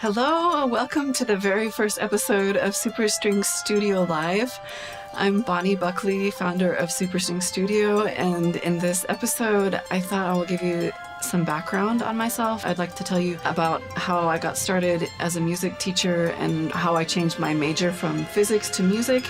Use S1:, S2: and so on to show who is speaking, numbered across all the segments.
S1: Hello, welcome to the very first episode of SuperStrings Studio Live. I'm Bonny Buckley, founder of SuperStrings Studio, and in this episode, I thought I will give you some background on myself. I'd like to tell you about how I got started as a music teacher and how I changed my major from physics to music,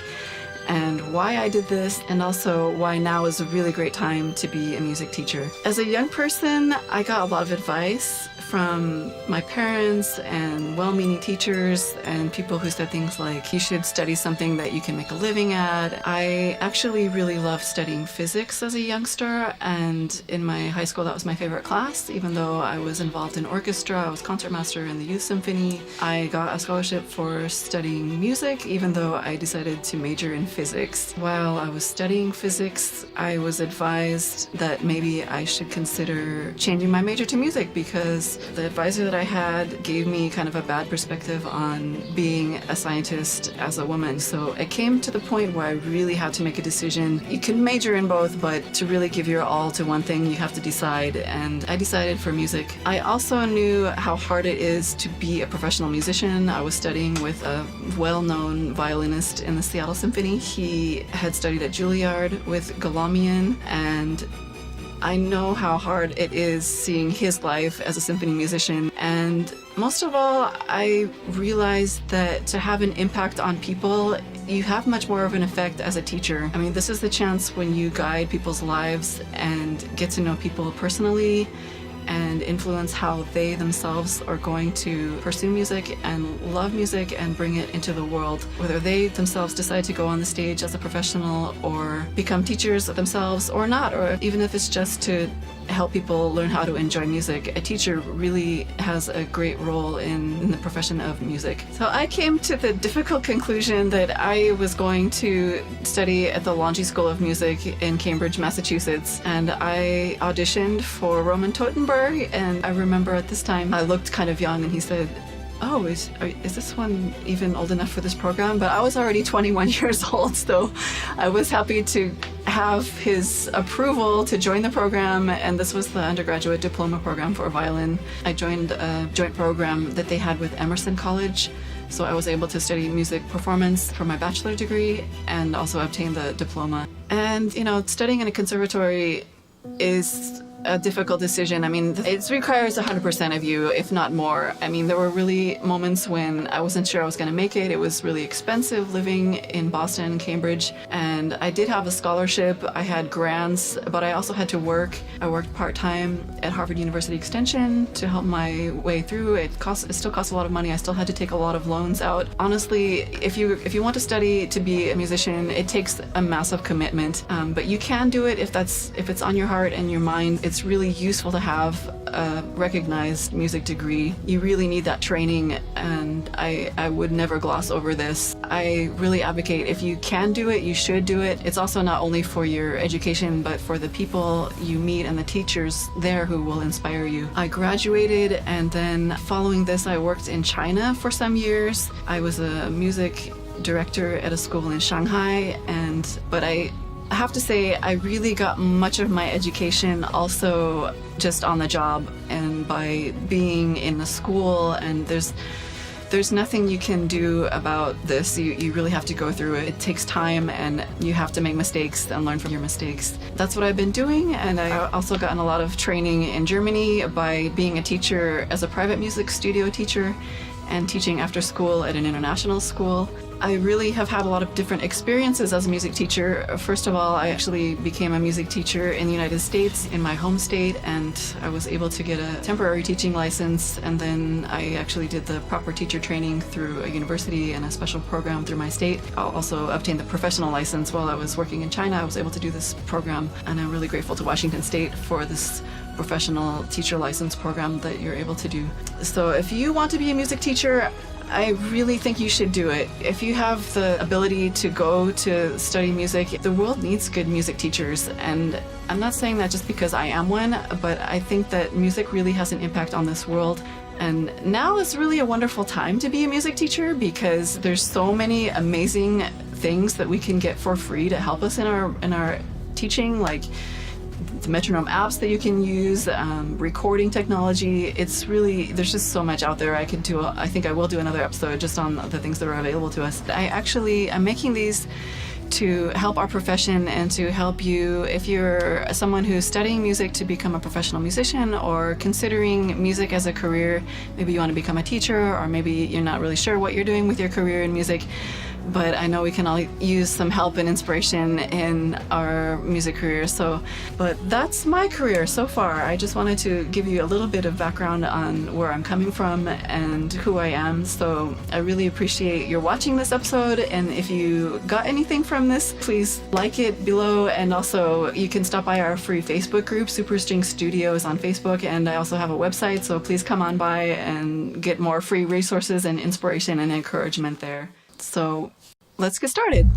S1: and why I did this, and also why now is a really great time to be a music teacher. As a young person, I got a lot of advice from my parents and well-meaning teachers and people who said things like, you should study something that you can make a living at. I actually really loved studying physics as a youngster, and in my high school that was my favorite class. Even though I was involved in orchestra, I was concertmaster in the youth symphony, I got a scholarship for studying music, even though I decided to major in physics. While I was studying physics, I was advised that maybe I should consider changing my major to music because the advisor that I had gave me kind of a bad perspective on being a scientist as a woman. So it came to the point where I really had to make a decision. You can major in both, but to really give your all to one thing, you have to decide. And I decided for music. I also knew how hard it is to be a professional musician. I was studying with a well-known violinist in the Seattle Symphony. He had studied at Juilliard with Galamian, and I know how hard it is seeing his life as a symphony musician. And most of all, I realized that to have an impact on people, you have much more of an effect as a teacher. I mean, this is the chance when you guide people's lives and get to know people personally and influence how they themselves are going to pursue music and love music and bring it into the world. Whether they themselves decide to go on the stage as a professional or become teachers themselves or not, or even if it's just to help people learn how to enjoy music, a teacher really has a great role in the profession of music. So I came to the difficult conclusion that I was going to study at the Longy School of Music in Cambridge, Massachusetts, and I auditioned for Roman Totenberg, and I remember at this time I looked kind of young, and he said, "Oh, is this one even old enough for this program?" But I was already 21 years old, so I was happy to have his approval to join the program, and this was the undergraduate diploma program for violin. I joined a joint program that they had with Emerson College, so I was able to study music performance for my bachelor degree and also obtain the diploma. And, studying in a conservatory is a difficult decision. I mean, it requires 100% of you, if not more. I mean, there were really moments when I wasn't sure I was going to make it. It was really expensive living in Boston, Cambridge, and I did have a scholarship. I had grants, but I also had to work. I worked part-time at Harvard University Extension to help my way through. It still costs a lot of money. I still had to take a lot of loans out. Honestly, if you want to study to be a musician, it takes a massive commitment, but you can do it if it's on your heart and your mind. It's really useful to have a recognized music degree. You really need that training, and I would never gloss over this. I really advocate, if you can do it, you should do it. It's also not only for your education, but for the people you meet and the teachers there who will inspire you. I graduated, and then following this, I worked in China for some years. I was a music director at a school in Shanghai, but I have to say, I really got much of my education also just on the job and by being in the school, and there's nothing you can do about this. You really have to go through it. It takes time, and you have to make mistakes and learn from your mistakes. That's what I've been doing, and I also gotten a lot of training in Germany by being a teacher as a private music studio teacher and teaching after school at an international school. I really have had a lot of different experiences as a music teacher. First of all, I actually became a music teacher in the United States, in my home state, and I was able to get a temporary teaching license, and then I actually did the proper teacher training through a university and a special program through my state. I also obtained the professional license while I was working in China. I was able to do this program, and I'm really grateful to Washington State for this professional teacher license program that you're able to do. So if you want to be a music teacher, I really think you should do it. If you have the ability to go to study music, the world needs good music teachers. And I'm not saying that just because I am one, but I think that music really has an impact on this world. And now is really a wonderful time to be a music teacher because there's so many amazing things that we can get for free to help us in our teaching. Like metronome apps that you can use, recording technology. It's really, there's just so much out there. I could do, I think I will do another episode just on the things that are available to us. I'm making these to help our profession and to help you if you're someone who's studying music to become a professional musician or considering music as a career. Maybe you want to become a teacher, or maybe you're not really sure what you're doing with your career in music. But I know we can all use some help and inspiration in our music career. But that's my career so far. I just wanted to give you a little bit of background on where I'm coming from and who I am. So I really appreciate your watching this episode. And if you got anything from this, please like it below. And also you can stop by our free Facebook group, SuperStrings Studios on Facebook. And I also have a website. So please come on by and get more free resources and inspiration and encouragement there. So let's get started.